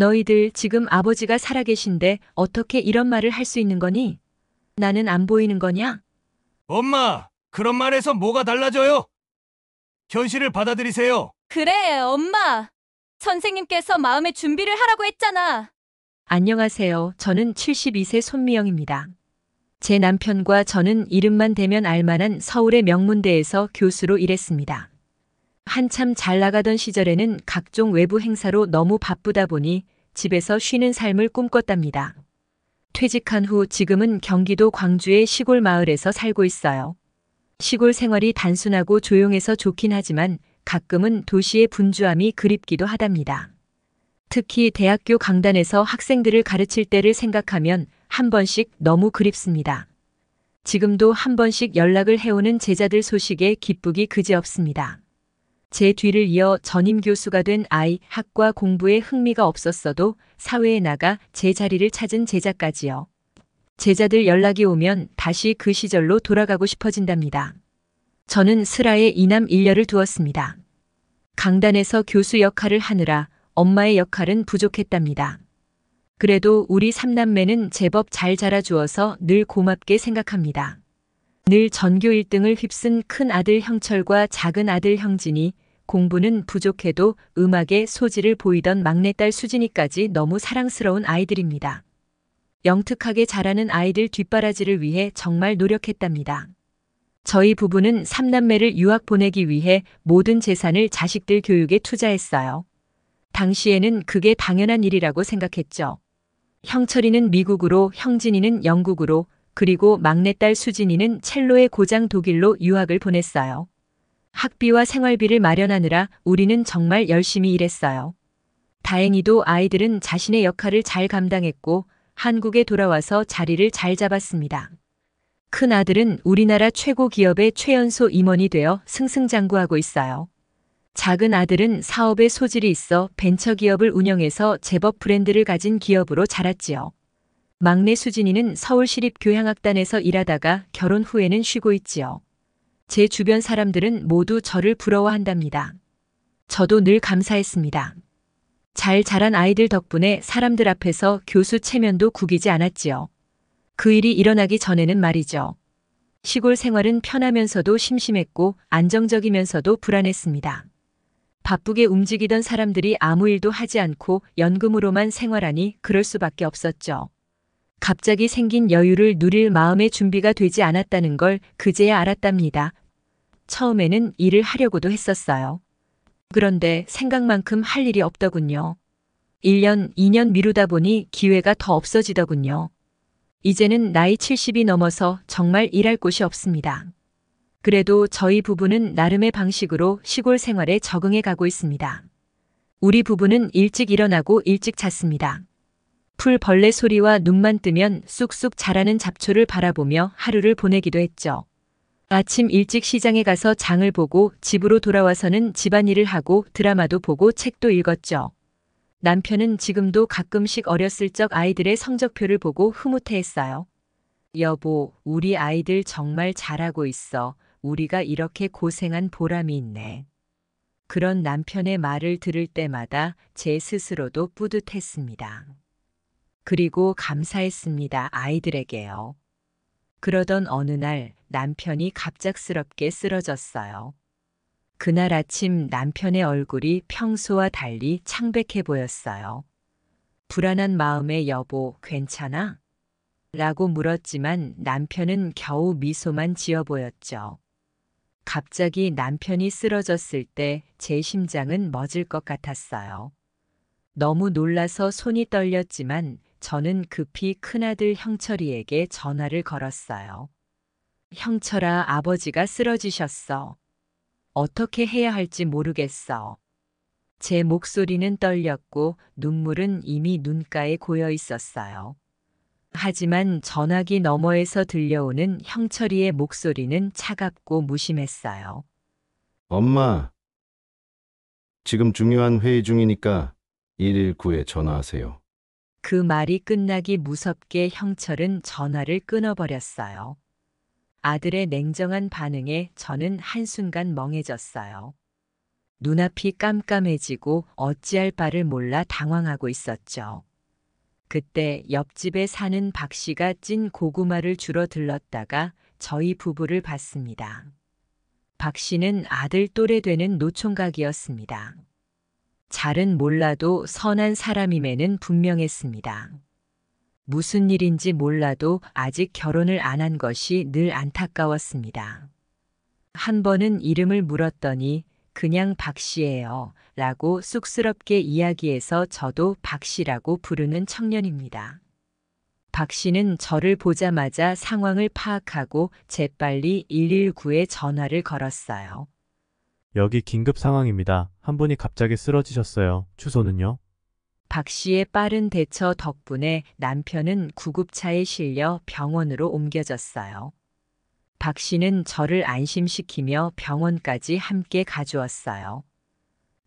너희들 지금 아버지가 살아계신데 어떻게 이런 말을 할 수 있는 거니? 나는 안 보이는 거냐? 엄마, 그런 말에서 뭐가 달라져요? 현실을 받아들이세요. 그래, 엄마. 선생님께서 마음의 준비를 하라고 했잖아. 안녕하세요. 저는 72세 손미영입니다. 제 남편과 저는 이름만 대면 알만한 서울의 명문대에서 교수로 일했습니다. 한참 잘 나가던 시절에는 각종 외부 행사로 너무 바쁘다 보니 집에서 쉬는 삶을 꿈꿨답니다. 퇴직한 후 지금은 경기도 광주의 시골 마을에서 살고 있어요. 시골 생활이 단순하고 조용해서 좋긴 하지만 가끔은 도시의 분주함이 그립기도 하답니다. 특히 대학교 강단에서 학생들을 가르칠 때를 생각하면 한 번씩 너무 그립습니다. 지금도 한 번씩 연락을 해오는 제자들 소식에 기쁘기 그지없습니다. 제 뒤를 이어 전임 교수가 된 아이 학과 공부에 흥미가 없었어도 사회에 나가 제 자리를 찾은 제자까지요. 제자들 연락이 오면 다시 그 시절로 돌아가고 싶어진답니다. 저는 슬하에 이남 일녀를 두었습니다. 강단에서 교수 역할을 하느라 엄마의 역할은 부족했답니다. 그래도 우리 삼남매는 제법 잘 자라주어서 늘 고맙게 생각합니다. 늘 전교 1등을 휩쓴 큰 아들 형철과 작은 아들 형진이, 공부는 부족해도 음악에 소질을 보이던 막내딸 수진이까지 너무 사랑스러운 아이들입니다. 영특하게 자라는 아이들 뒷바라지를 위해 정말 노력했답니다. 저희 부부는 삼남매를 유학 보내기 위해 모든 재산을 자식들 교육에 투자했어요. 당시에는 그게 당연한 일이라고 생각했죠. 형철이는 미국으로, 형진이는 영국으로, 그리고 막내딸 수진이는 첼로의 고장 독일로 유학을 보냈어요. 학비와 생활비를 마련하느라 우리는 정말 열심히 일했어요. 다행히도 아이들은 자신의 역할을 잘 감당했고 한국에 돌아와서 자리를 잘 잡았습니다. 큰 아들은 우리나라 최고 기업의 최연소 임원이 되어 승승장구하고 있어요. 작은 아들은 사업에 소질이 있어 벤처기업을 운영해서 제법 브랜드를 가진 기업으로 자랐지요. 막내 수진이는 서울시립교향악단에서 일하다가 결혼 후에는 쉬고 있지요. 제 주변 사람들은 모두 저를 부러워한답니다. 저도 늘 감사했습니다. 잘 자란 아이들 덕분에 사람들 앞에서 교수 체면도 구기지 않았지요. 그 일이 일어나기 전에는 말이죠. 시골 생활은 편하면서도 심심했고 안정적이면서도 불안했습니다. 바쁘게 움직이던 사람들이 아무 일도 하지 않고 연금으로만 생활하니 그럴 수밖에 없었죠. 갑자기 생긴 여유를 누릴 마음의 준비가 되지 않았다는 걸 그제야 알았답니다. 처음에는 일을 하려고도 했었어요. 그런데 생각만큼 할 일이 없더군요. 1년, 2년 미루다 보니 기회가 더 없어지더군요. 이제는 나이 70이 넘어서 정말 일할 곳이 없습니다. 그래도 저희 부부는 나름의 방식으로 시골 생활에 적응해 가고 있습니다. 우리 부부는 일찍 일어나고 일찍 잤습니다. 풀 벌레 소리와 눈만 뜨면 쑥쑥 자라는 잡초를 바라보며 하루를 보내기도 했죠. 아침 일찍 시장에 가서 장을 보고 집으로 돌아와서는 집안일을 하고 드라마도 보고 책도 읽었죠. 남편은 지금도 가끔씩 어렸을 적 아이들의 성적표를 보고 흐뭇해했어요. 여보, 우리 아이들 정말 잘하고 있어. 우리가 이렇게 고생한 보람이 있네. 그런 남편의 말을 들을 때마다 제 스스로도 뿌듯했습니다. 그리고 감사했습니다. 아이들에게요. 그러던 어느 날 남편이 갑작스럽게 쓰러졌어요. 그날 아침 남편의 얼굴이 평소와 달리 창백해 보였어요. 불안한 마음에 여보, 괜찮아? 라고 물었지만 남편은 겨우 미소만 지어 보였죠. 갑자기 남편이 쓰러졌을 때 제 심장은 멎을 것 같았어요. 너무 놀라서 손이 떨렸지만 저는 급히 큰아들 형철이에게 전화를 걸었어요. 형철아, 아버지가 쓰러지셨어. 어떻게 해야 할지 모르겠어. 제 목소리는 떨렸고 눈물은 이미 눈가에 고여 있었어요. 하지만 전화기 너머에서 들려오는 형철이의 목소리는 차갑고 무심했어요. 엄마, 지금 중요한 회의 중이니까 119에 전화하세요. 그 말이 끝나기 무섭게 형철은 전화를 끊어버렸어요. 아들의 냉정한 반응에 저는 한순간 멍해졌어요. 눈앞이 깜깜해지고 어찌할 바를 몰라 당황하고 있었죠. 그때 옆집에 사는 박 씨가 찐 고구마를 주러 들렀다가 저희 부부를 봤습니다. 박 씨는 아들 또래 되는 노총각이었습니다. 잘은 몰라도 선한 사람임에는 분명했습니다. 무슨 일인지 몰라도 아직 결혼을 안 한 것이 늘 안타까웠습니다. 한 번은 이름을 물었더니 그냥 박 씨예요 라고 쑥스럽게 이야기해서 저도 박 씨라고 부르는 청년입니다. 박 씨는 저를 보자마자 상황을 파악하고 재빨리 119에 전화를 걸었어요. 여기 긴급 상황입니다. 한 분이 갑자기 쓰러지셨어요. 주소는요? 박 씨의 빠른 대처 덕분에 남편은 구급차에 실려 병원으로 옮겨졌어요. 박 씨는 저를 안심시키며 병원까지 함께 가주었어요.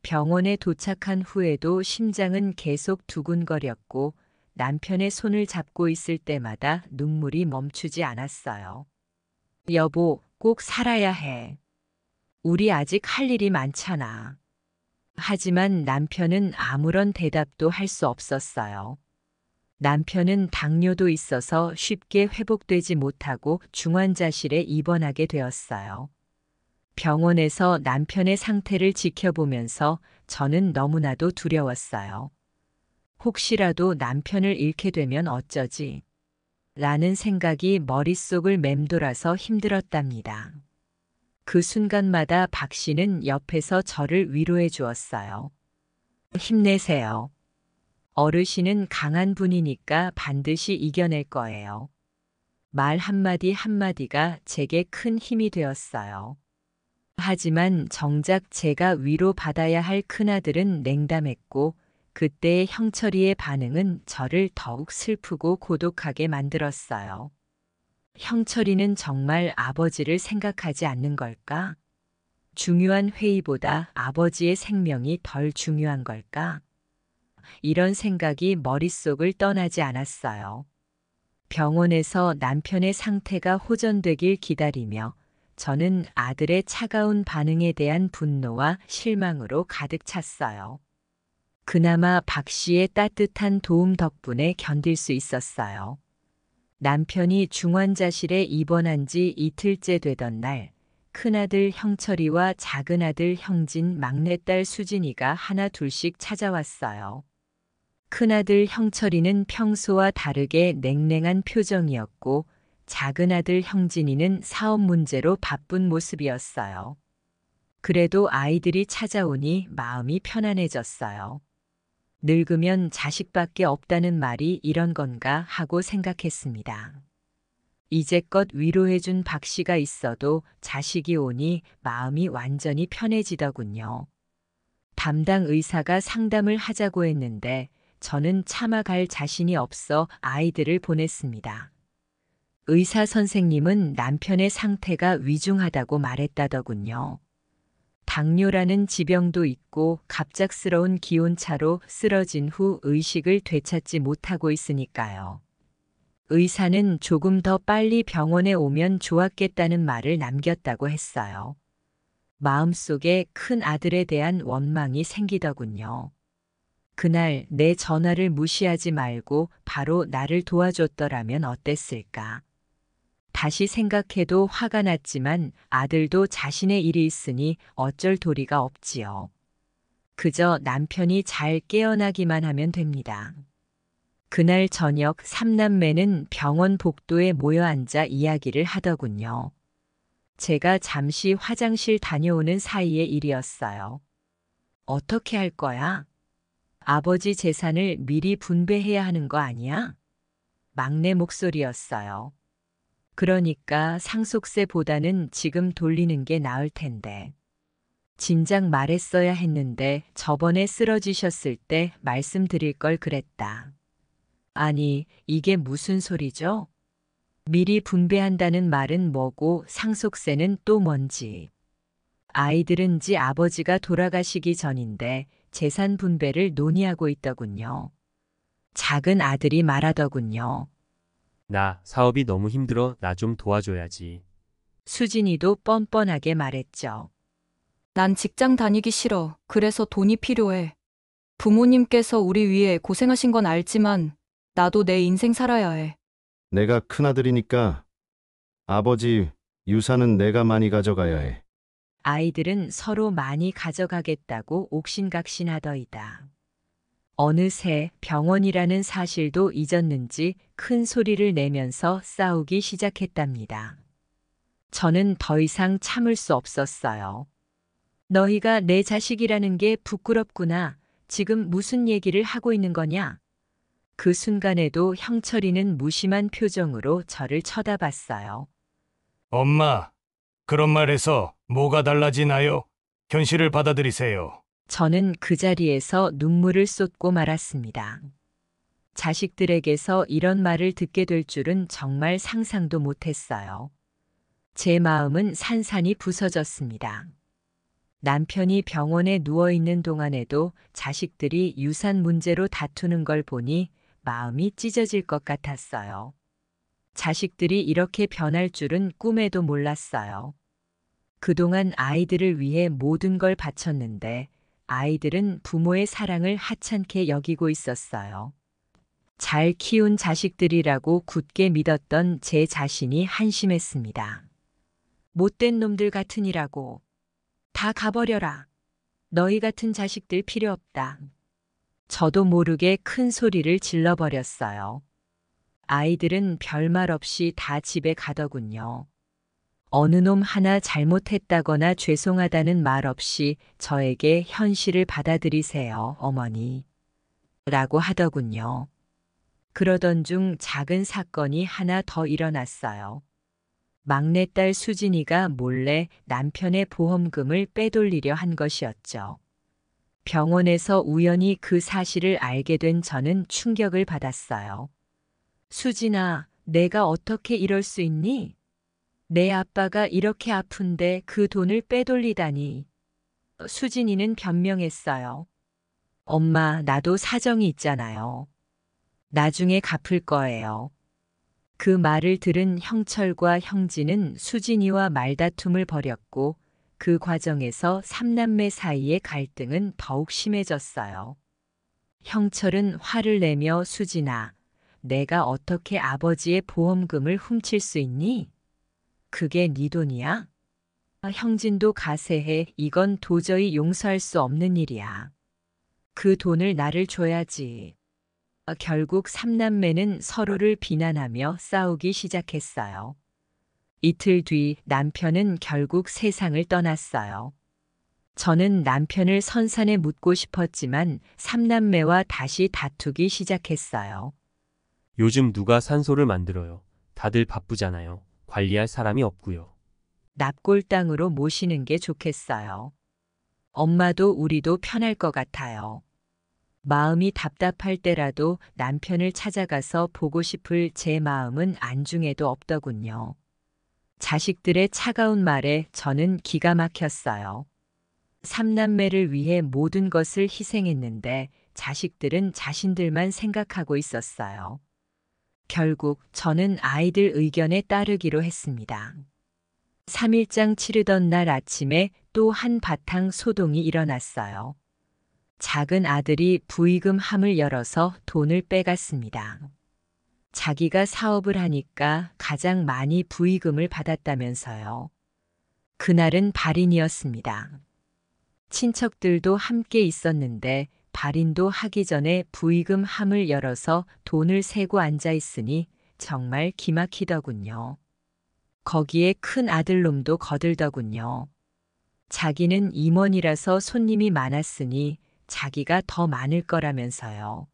병원에 도착한 후에도 심장은 계속 두근거렸고 남편의 손을 잡고 있을 때마다 눈물이 멈추지 않았어요. 여보, 꼭 살아야 해. 우리 아직 할 일이 많잖아. 하지만 남편은 아무런 대답도 할 수 없었어요. 남편은 당뇨도 있어서 쉽게 회복되지 못하고 중환자실에 입원하게 되었어요. 병원에서 남편의 상태를 지켜보면서 저는 너무나도 두려웠어요. 혹시라도 남편을 잃게 되면 어쩌지? 라는 생각이 머릿속을 맴돌아서 힘들었답니다. 그 순간마다 박 씨는 옆에서 저를 위로해 주었어요. 힘내세요. 어르신은 강한 분이니까 반드시 이겨낼 거예요. 말 한마디 한마디가 제게 큰 힘이 되었어요. 하지만 정작 제가 위로받아야 할 큰아들은 냉담했고 그때의 형철이의 반응은 저를 더욱 슬프고 고독하게 만들었어요. 형철이는 정말 아버지를 생각하지 않는 걸까? 중요한 회의보다 아버지의 생명이 덜 중요한 걸까? 이런 생각이 머릿속을 떠나지 않았어요. 병원에서 남편의 상태가 호전되길 기다리며 저는 아들의 차가운 반응에 대한 분노와 실망으로 가득 찼어요. 그나마 박 씨의 따뜻한 도움 덕분에 견딜 수 있었어요. 남편이 중환자실에 입원한 지 이틀째 되던 날, 큰아들 형철이와 작은아들 형진, 막내딸 수진이가 하나 둘씩 찾아왔어요. 큰아들 형철이는 평소와 다르게 냉랭한 표정이었고 작은아들 형진이는 사업 문제로 바쁜 모습이었어요. 그래도 아이들이 찾아오니 마음이 편안해졌어요. 늙으면 자식밖에 없다는 말이 이런 건가 하고 생각했습니다. 이제껏 위로해준 박 씨가 있어도 자식이 오니 마음이 완전히 편해지더군요. 담당 의사가 상담을 하자고 했는데 저는 참아갈 자신이 없어 아이들을 보냈습니다. 의사 선생님은 남편의 상태가 위중하다고 말했다더군요. 당뇨라는 지병도 있고 갑작스러운 기온차로 쓰러진 후 의식을 되찾지 못하고 있으니까요. 의사는 조금 더 빨리 병원에 오면 좋았겠다는 말을 남겼다고 했어요. 마음속에 큰 아들에 대한 원망이 생기더군요. 그날 내 전화를 무시하지 말고 바로 나를 도와줬더라면 어땠을까? 다시 생각해도 화가 났지만 아들도 자신의 일이 있으니 어쩔 도리가 없지요. 그저 남편이 잘 깨어나기만 하면 됩니다. 그날 저녁 삼남매는 병원 복도에 모여 앉아 이야기를 하더군요. 제가 잠시 화장실 다녀오는 사이의 일이었어요. 어떻게 할 거야? 아버지 재산을 미리 분배해야 하는 거 아니야? 막내 목소리였어요. 그러니까 상속세보다는 지금 돌리는 게 나을 텐데. 진작 말했어야 했는데 저번에 쓰러지셨을 때 말씀드릴 걸 그랬다. 아니, 이게 무슨 소리죠? 미리 분배한다는 말은 뭐고 상속세는 또 뭔지. 아이들은지 아버지가 돌아가시기 전인데 재산 분배를 논의하고 있더군요. 작은 아들이 말하더군요. 나 사업이 너무 힘들어. 나 좀 도와줘야지. 수진이도 뻔뻔하게 말했죠. 난 직장 다니기 싫어. 그래서 돈이 필요해. 부모님께서 우리 위해 고생하신 건 알지만 나도 내 인생 살아야 해. 내가 큰아들이니까 아버지 유산은 내가 많이 가져가야 해. 아이들은 서로 많이 가져가겠다고 옥신각신하더이다. 어느새 병원이라는 사실도 잊었는지 큰 소리를 내면서 싸우기 시작했답니다. 저는 더 이상 참을 수 없었어요. 너희가 내 자식이라는 게 부끄럽구나. 지금 무슨 얘기를 하고 있는 거냐? 그 순간에도 형철이는 무심한 표정으로 저를 쳐다봤어요. 엄마, 그런 말에서 뭐가 달라지나요? 현실을 받아들이세요. 저는 그 자리에서 눈물을 쏟고 말았습니다. 자식들에게서 이런 말을 듣게 될 줄은 정말 상상도 못했어요. 제 마음은 산산이 부서졌습니다. 남편이 병원에 누워있는 동안에도 자식들이 유산 문제로 다투는 걸 보니 마음이 찢어질 것 같았어요. 자식들이 이렇게 변할 줄은 꿈에도 몰랐어요. 그동안 아이들을 위해 모든 걸 바쳤는데 아이들은 부모의 사랑을 하찮게 여기고 있었어요. 잘 키운 자식들이라고 굳게 믿었던 제 자신이 한심했습니다. 못된 놈들 같으니라고. 다 가버려라. 너희 같은 자식들 필요 없다. 저도 모르게 큰 소리를 질러버렸어요. 아이들은 별말 없이 다 집에 가더군요. 어느 놈 하나 잘못했다거나 죄송하다는 말 없이 저에게 현실을 받아들이세요, 어머니. 라고 하더군요. 그러던 중 작은 사건이 하나 더 일어났어요. 막내딸 수진이가 몰래 남편의 보험금을 빼돌리려 한 것이었죠. 병원에서 우연히 그 사실을 알게 된 저는 충격을 받았어요. 수진아, 내가 어떻게 이럴 수 있니? 내 아빠가 이렇게 아픈데 그 돈을 빼돌리다니. 수진이는 변명했어요. 엄마, 나도 사정이 있잖아요. 나중에 갚을 거예요. 그 말을 들은 형철과 형진은 수진이와 말다툼을 벌였고 그 과정에서 삼남매 사이의 갈등은 더욱 심해졌어요. 형철은 화를 내며 수진아, 내가 어떻게 아버지의 보험금을 훔칠 수 있니? 그게 네 돈이야? 형진도 가세해. 이건 도저히 용서할 수 없는 일이야. 그 돈을 나를 줘야지. 결국 삼남매는 서로를 비난하며 싸우기 시작했어요. 이틀 뒤 남편은 결국 세상을 떠났어요. 저는 남편을 선산에 묻고 싶었지만 삼남매와 다시 다투기 시작했어요. 요즘 누가 산소를 만들어요? 다들 바쁘잖아요. 관리할 사람이 없고요. 납골당으로 모시는 게 좋겠어요. 엄마도 우리도 편할 것 같아요. 마음이 답답할 때라도 남편을 찾아가서 보고 싶을 제 마음은 안중에도 없더군요. 자식들의 차가운 말에 저는 기가 막혔어요. 삼남매를 위해 모든 것을 희생했는데 자식들은 자신들만 생각하고 있었어요. 결국 저는 아이들 의견에 따르기로 했습니다. 3일장 치르던 날 아침에 또 한바탕 소동이 일어났어요. 작은 아들이 부의금 함을 열어서 돈을 빼갔습니다. 자기가 사업을 하니까 가장 많이 부의금을 받았다면서요. 그날은 발인이었습니다. 친척들도 함께 있었는데 발인도 하기 전에 부의금 함을 열어서 돈을 세고 앉아 있으니 정말 기막히더군요. 거기에 큰 아들놈도 거들더군요. 자기는 임원이라서 손님이 많았으니 자기가 더 많을 거라면서요.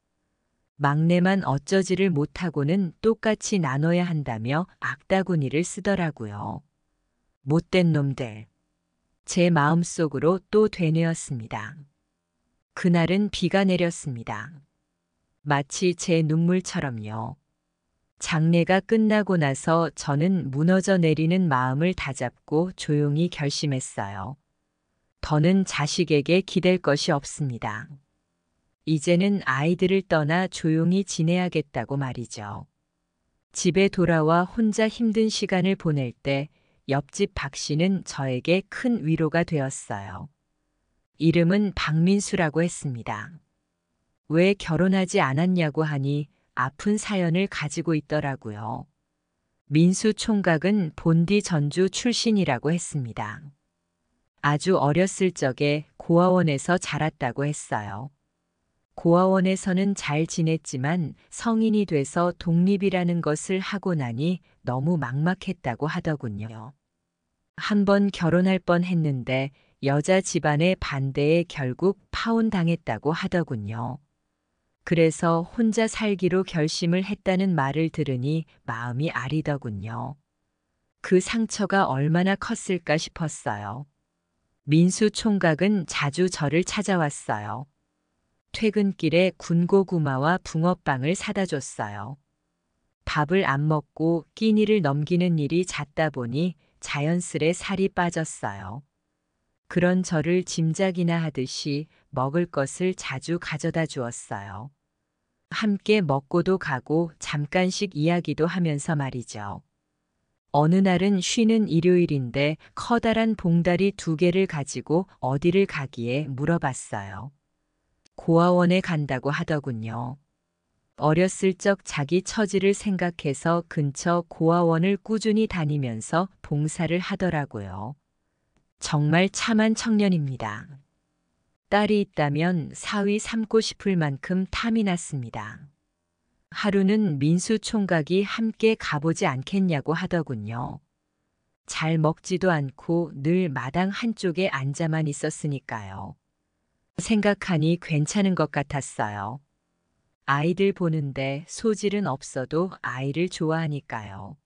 막내만 어쩌지를 못하고는 똑같이 나눠야 한다며 악다구니를 쓰더라고요. 못된 놈들. 제 마음속으로 또 되뇌었습니다. 그날은 비가 내렸습니다. 마치 제 눈물처럼요. 장례가 끝나고 나서 저는 무너져 내리는 마음을 다잡고 조용히 결심했어요. 더는 자식에게 기댈 것이 없습니다. 이제는 아이들을 떠나 조용히 지내야겠다고 말이죠. 집에 돌아와 혼자 힘든 시간을 보낼 때 옆집 박 씨는 저에게 큰 위로가 되었어요. 이름은 박민수라고 했습니다. 왜 결혼하지 않았냐고 하니 아픈 사연을 가지고 있더라고요. 민수 총각은 본디 전주 출신이라고 했습니다. 아주 어렸을 적에 고아원에서 자랐다고 했어요. 고아원에서는 잘 지냈지만 성인이 돼서 독립이라는 것을 하고 나니 너무 막막했다고 하더군요. 한번 결혼할 뻔 했는데 여자 집안의 반대에 결국 파혼당했다고 하더군요. 그래서 혼자 살기로 결심을 했다는 말을 들으니 마음이 아리더군요. 그 상처가 얼마나 컸을까 싶었어요. 민수 총각은 자주 저를 찾아왔어요. 퇴근길에 군고구마와 붕어빵을 사다 줬어요. 밥을 안 먹고 끼니를 넘기는 일이 잦다 보니 자연스레 살이 빠졌어요. 그런 저를 짐작이나 하듯이 먹을 것을 자주 가져다 주었어요. 함께 먹고도 가고 잠깐씩 이야기도 하면서 말이죠. 어느 날은 쉬는 일요일인데 커다란 봉다리 2개를 가지고 어디를 가기에 물어봤어요. 고아원에 간다고 하더군요. 어렸을 적 자기 처지를 생각해서 근처 고아원을 꾸준히 다니면서 봉사를 하더라고요. 정말 참한 청년입니다. 딸이 있다면 사위 삼고 싶을 만큼 탐이 났습니다. 하루는 민수 총각이 함께 가보지 않겠냐고 하더군요. 잘 먹지도 않고 늘 마당 한쪽에 앉아만 있었으니까요. 생각하니 괜찮은 것 같았어요. 아이들 보는데 소질은 없어도 아이를 좋아하니까요.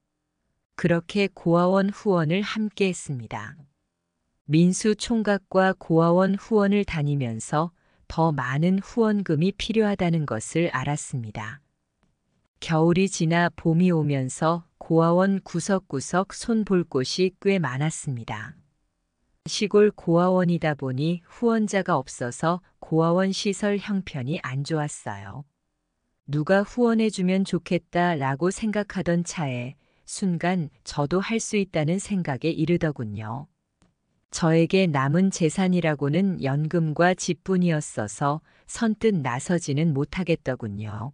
그렇게 고아원 후원을 함께 했습니다. 민수 총각과 고아원 후원을 다니면서 더 많은 후원금이 필요하다는 것을 알았습니다. 겨울이 지나 봄이 오면서 고아원 구석구석 손볼 곳이 꽤 많았습니다. 시골 고아원이다 보니 후원자가 없어서 고아원 시설 형편이 안 좋았어요. 누가 후원해주면 좋겠다라고 생각하던 차에 순간 저도 할 수 있다는 생각에 이르더군요. 저에게 남은 재산이라고는 연금과 집뿐이었어서 선뜻 나서지는 못하겠더군요.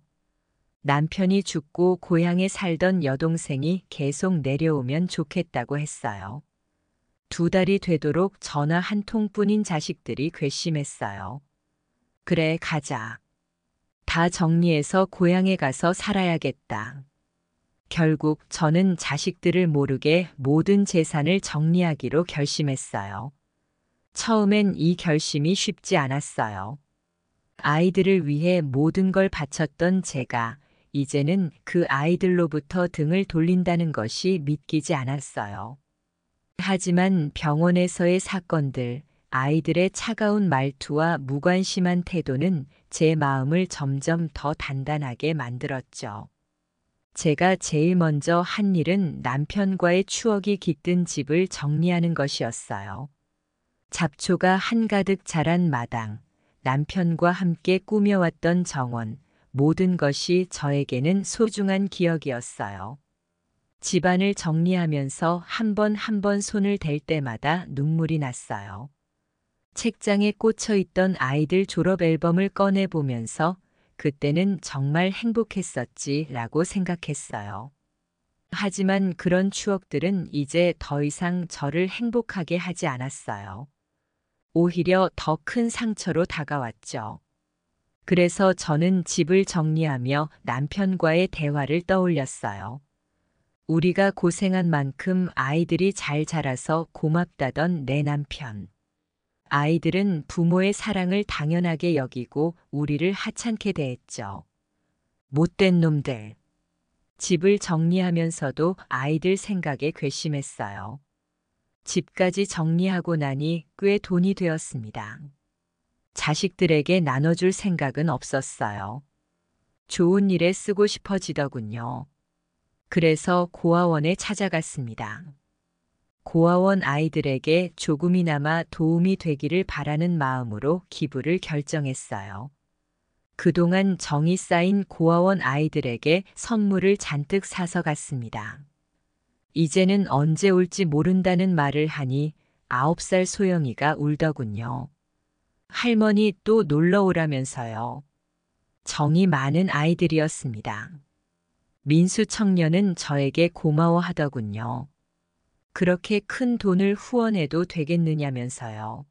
남편이 죽고 고향에 살던 여동생이 계속 내려오면 좋겠다고 했어요. 2달이 되도록 전화 한 통뿐인 자식들이 괘씸했어요. 그래, 가자. 다 정리해서 고향에 가서 살아야겠다. 결국 저는 자식들을 모르게 모든 재산을 정리하기로 결심했어요. 처음엔 이 결심이 쉽지 않았어요. 아이들을 위해 모든 걸 바쳤던 제가 이제는 그 아이들로부터 등을 돌린다는 것이 믿기지 않았어요. 하지만 병원에서의 사건들, 아이들의 차가운 말투와 무관심한 태도는 제 마음을 점점 더 단단하게 만들었죠. 제가 제일 먼저 한 일은 남편과의 추억이 깃든 집을 정리하는 것이었어요. 잡초가 한가득 자란 마당, 남편과 함께 꾸며왔던 정원, 모든 것이 저에게는 소중한 기억이었어요. 집안을 정리하면서 한 번 한 번 손을 댈 때마다 눈물이 났어요. 책장에 꽂혀 있던 아이들 졸업 앨범을 꺼내보면서 그때는 정말 행복했었지라고 생각했어요. 하지만 그런 추억들은 이제 더 이상 저를 행복하게 하지 않았어요. 오히려 더 큰 상처로 다가왔죠. 그래서 저는 집을 정리하며 남편과의 대화를 떠올렸어요. 우리가 고생한 만큼 아이들이 잘 자라서 고맙다던 내 남편. 아이들은 부모의 사랑을 당연하게 여기고 우리를 하찮게 대했죠. 못된 놈들. 집을 정리하면서도 아이들 생각에 괘씸했어요. 집까지 정리하고 나니 꽤 돈이 되었습니다. 자식들에게 나눠줄 생각은 없었어요. 좋은 일에 쓰고 싶어지더군요. 그래서 고아원에 찾아갔습니다. 고아원 아이들에게 조금이나마 도움이 되기를 바라는 마음으로 기부를 결정했어요. 그동안 정이 쌓인 고아원 아이들에게 선물을 잔뜩 사서 갔습니다. 이제는 언제 올지 모른다는 말을 하니 9살 소영이가 울더군요. 할머니 또 놀러 오라면서요. 정이 많은 아이들이었습니다. 민수 청년은 저에게 고마워하더군요. 그렇게 큰 돈을 후원해도 되겠느냐면서요.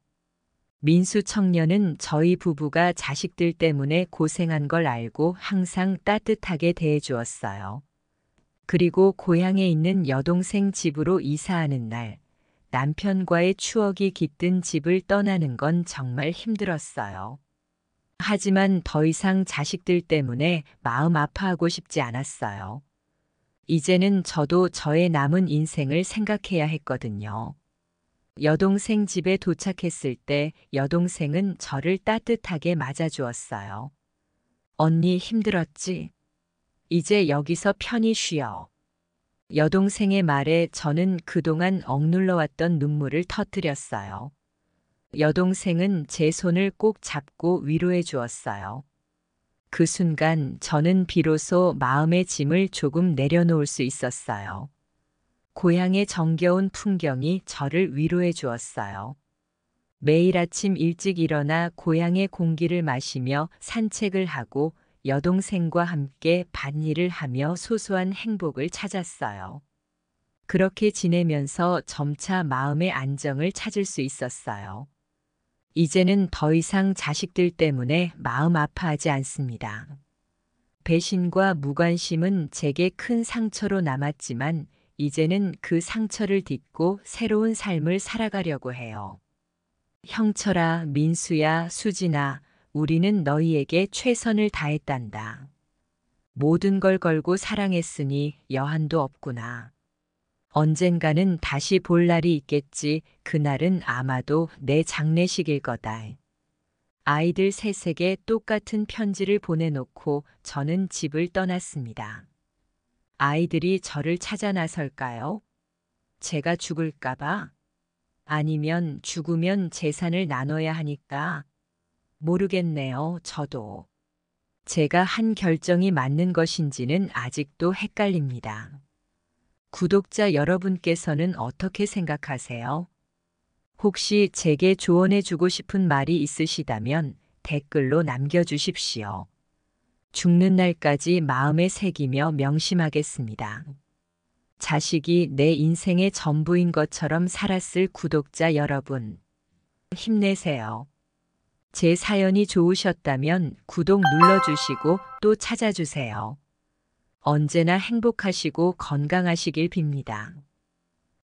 민수 청년은 저희 부부가 자식들 때문에 고생한 걸 알고 항상 따뜻하게 대해주었어요. 그리고 고향에 있는 여동생 집으로 이사하는 날, 남편과의 추억이 깃든 집을 떠나는 건 정말 힘들었어요. 하지만 더 이상 자식들 때문에 마음 아파하고 싶지 않았어요. 이제는 저도 저의 남은 인생을 생각해야 했거든요. 여동생 집에 도착했을 때 여동생은 저를 따뜻하게 맞아주었어요. 언니 힘들었지? 이제 여기서 편히 쉬어. 여동생의 말에 저는 그동안 억눌러왔던 눈물을 터뜨렸어요. 여동생은 제 손을 꼭 잡고 위로해 주었어요. 그 순간 저는 비로소 마음의 짐을 조금 내려놓을 수 있었어요. 고향의 정겨운 풍경이 저를 위로해 주었어요. 매일 아침 일찍 일어나 고향의 공기를 마시며 산책을 하고 여동생과 함께 밭일을 하며 소소한 행복을 찾았어요. 그렇게 지내면서 점차 마음의 안정을 찾을 수 있었어요. 이제는 더 이상 자식들 때문에 마음 아파하지 않습니다. 배신과 무관심은 제게 큰 상처로 남았지만 이제는 그 상처를 딛고 새로운 삶을 살아가려고 해요. 형철아, 민수야, 수진아, 우리는 너희에게 최선을 다했단다. 모든 걸 걸고 사랑했으니 여한도 없구나. 언젠가는 다시 볼 날이 있겠지. 그날은 아마도 내 장례식일 거다. 아이들 셋에게 똑같은 편지를 보내놓고 저는 집을 떠났습니다. 아이들이 저를 찾아 나설까요? 제가 죽을까봐? 아니면 죽으면 재산을 나눠야 하니까? 모르겠네요, 저도. 제가 한 결정이 맞는 것인지는 아직도 헷갈립니다. 구독자 여러분께서는 어떻게 생각하세요? 혹시 제게 조언해주고 싶은 말이 있으시다면 댓글로 남겨주십시오. 죽는 날까지 마음에 새기며 명심하겠습니다. 자식이 내 인생의 전부인 것처럼 살았을 구독자 여러분, 힘내세요. 제 사연이 좋으셨다면 구독 눌러주시고 또 찾아주세요. 언제나 행복하시고 건강하시길 빕니다.